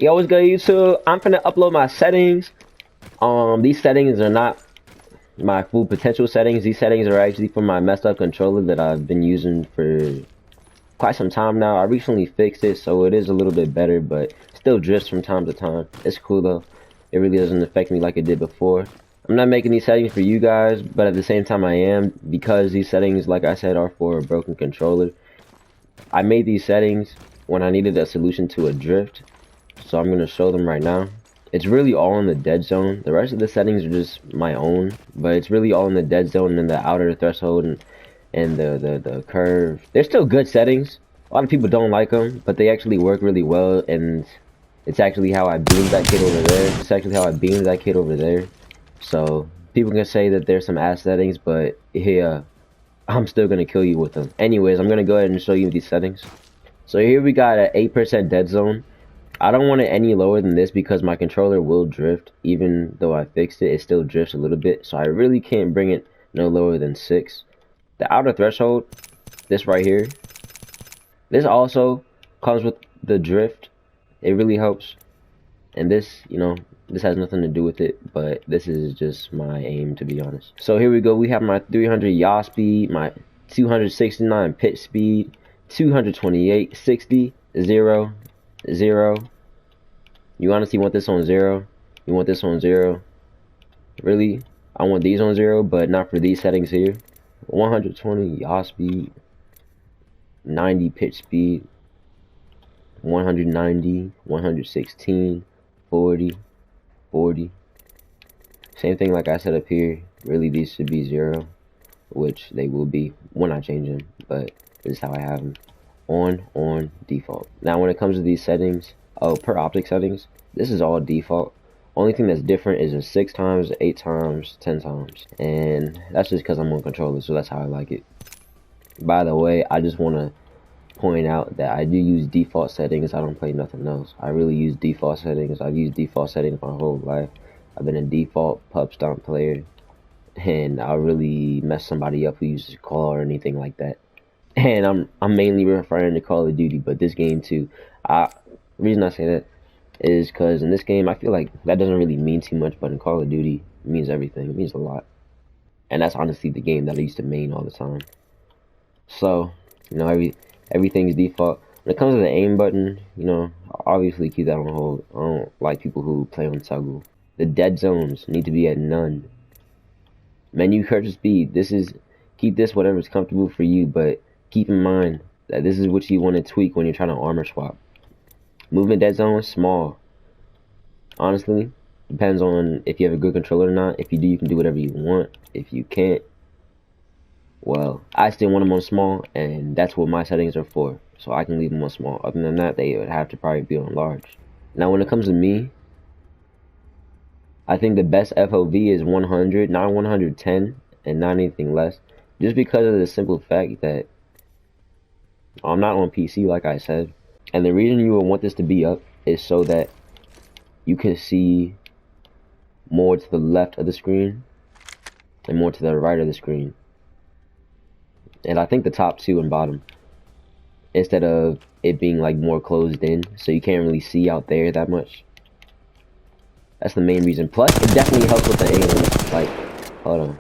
Yo, what's good, YouTube? I'm finna upload my settings. These settings are not my full potential settings. These settings are actually for my messed up controller that I've been using for quite some time now. I recently fixed it, so it is a little bit better, but still drifts from time to time. It's cool though. It really doesn't affect me like it did before. I'm not making these settings for you guys, but at the same time I am, because these settings, like I said, are for a broken controller. I made these settings when I needed a solution to a drift. So I'm going to show them right now. It's really all in the dead zone. The rest of the settings are just my own, but it's really all in the dead zone and the outer threshold and the curve. They're still good settings. A lot of people don't like them, but they actually work really well, and it's actually how I beamed that kid over there. It's actually how I beamed that kid over there. So people can say that there's some ass settings, but yeah, I'm still going to kill you with them. Anyways, I'm going to go ahead and show you these settings. So here we got an 8% dead zone. I don't want it any lower than this because my controller will drift. Even though I fixed it, it still drifts a little bit. So I really can't bring it no lower than 6. The outer threshold, this right here, this also comes with the drift. It really helps. And this, you know, this has nothing to do with it, but this is just my aim, to be honest. So here we go. We have my 300 yaw speed, my 269 pitch speed, 228, 60, 0, 0. You honestly want this on 0? You want this on 0? Really? I want these on 0, but not for these settings here. 120 yaw speed, 90 pitch speed, 190, 116, 40, 40. Same thing like I said up here. Really, these should be 0, which they will be when I change them, but this is how I have them. On default. Now when it comes to these settings, per optic settings, this is all default. Only thing that's different is a 6 times, 8 times, 10 times, and that's just because I'm on controller, so that's how I like it. By the way, I just want to point out that I do use default settings. I don't play nothing else. I really use default settings. I've used default settings my whole life. I've been a default pub stomp player, and I'll really mess somebody up who uses call or anything like that. And I'm mainly referring to Call of Duty, but this game too. The reason I say that is because in this game I feel like that doesn't really mean too much, but in Call of Duty it means everything. It means a lot, and that's honestly the game that I used to main all the time. So you know, everything is default. When it comes to the aim button, you know, obviously keep that on hold. I don't like people who play on toggle. The dead zones need to be at none. Menu cursor speed. Keep this whatever's comfortable for you, but keep in mind that this is what you want to tweak when you're trying to armor swap. Movement dead zone, small. Honestly, depends on if you have a good controller or not. If you do, you can do whatever you want. If you can't, well, I still want them on small, and that's what my settings are for. So I can leave them on small. Other than that, they would have to probably be on large. Now, when it comes to me, I think the best FOV is 100, not 110, and not anything less. Just because of the simple fact that I'm not on PC, like I said. And the reason you would want this to be up is so that you can see more to the left of the screen and more to the right of the screen. And I think the top 2 and bottom, instead of it being like more closed in, so you can't really see out there that much. That's the main reason. Plus, it definitely helps with the aim. Like, hold on.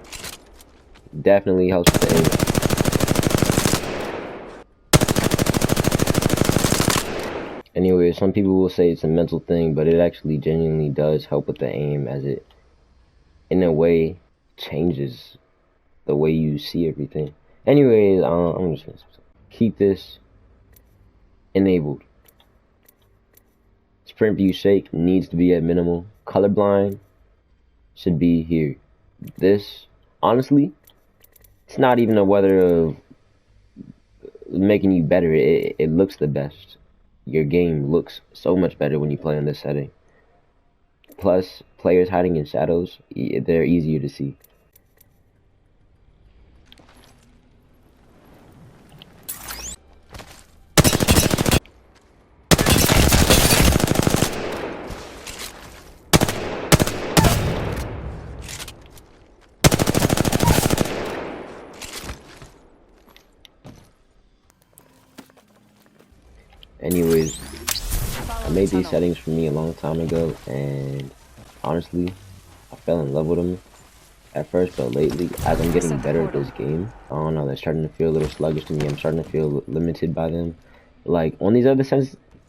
Definitely helps with the aim. Anyway, some people will say it's a mental thing, but it actually genuinely does help with the aim, as it, in a way, changes the way you see everything. Anyways, I'm just gonna keep this enabled. Sprint view shake needs to be at minimal. Colorblind should be here. This, honestly, it's not even a whether of making you better. It looks the best. Your game looks so much better when you play on this setting. Plus, players hiding in shadows, they're easier to see. Anyways, made these settings for me a long time ago, and honestly, I fell in love with them at first, but lately, as I'm getting better at this game, I don't know, they're starting to feel a little sluggish to me. I'm starting to feel limited by them. Like, on these other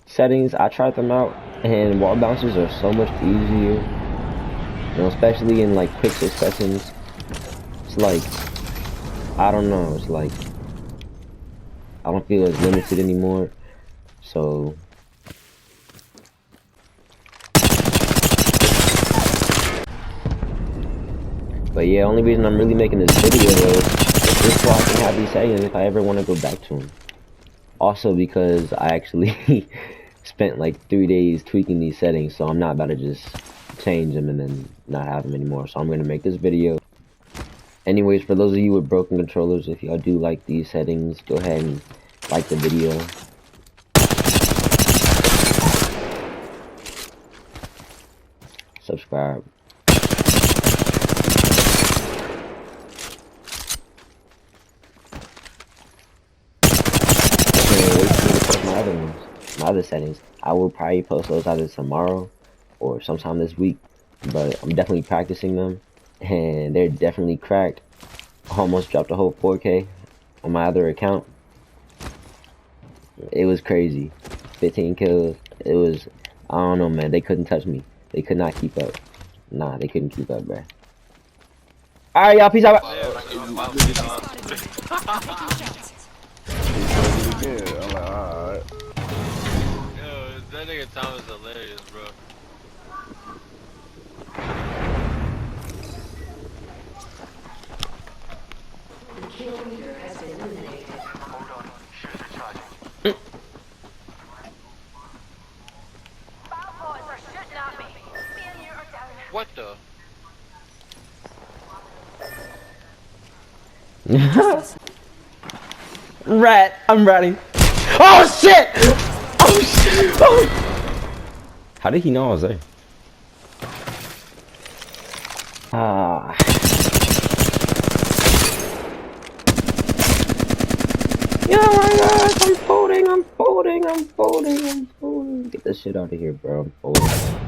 settings, I tried them out, and wall bounces are so much easier, you know, especially in, like, quick successions. It's like, I don't know, it's like, I don't feel as limited anymore, so... But yeah, only reason I'm really making this video is just so I can have these settings if I ever want to go back to them. Also because I actually spent like 3 days tweaking these settings, so I'm not about to just change them and then not have them anymore. So I'm going to make this video. Anyways, for those of you with broken controllers, if y'all do like these settings, go ahead and like the video. Subscribe. My other settings. I will probably post those either tomorrow or sometime this week, but I'm definitely practicing them, and they're definitely cracked. I almost dropped a whole 4K on my other account. It was crazy. 15 kills. It was, I don't know, man. They couldn't touch me. They could not keep up. Nah, they couldn't keep up, bruh. Alright, y'all. Peace out. That nigga Tom is hilarious, bro. The kill leader has been eliminated. Hold on, shields are charging. Boys are shooting at me. Me and you are down. What the? Rat, I'm ratting. Oh shit! Oh shit! Oh. How did he know I was there? Ah. Yeah, my gosh, I'm folding. Get this shit out of here, bro. I'm folding.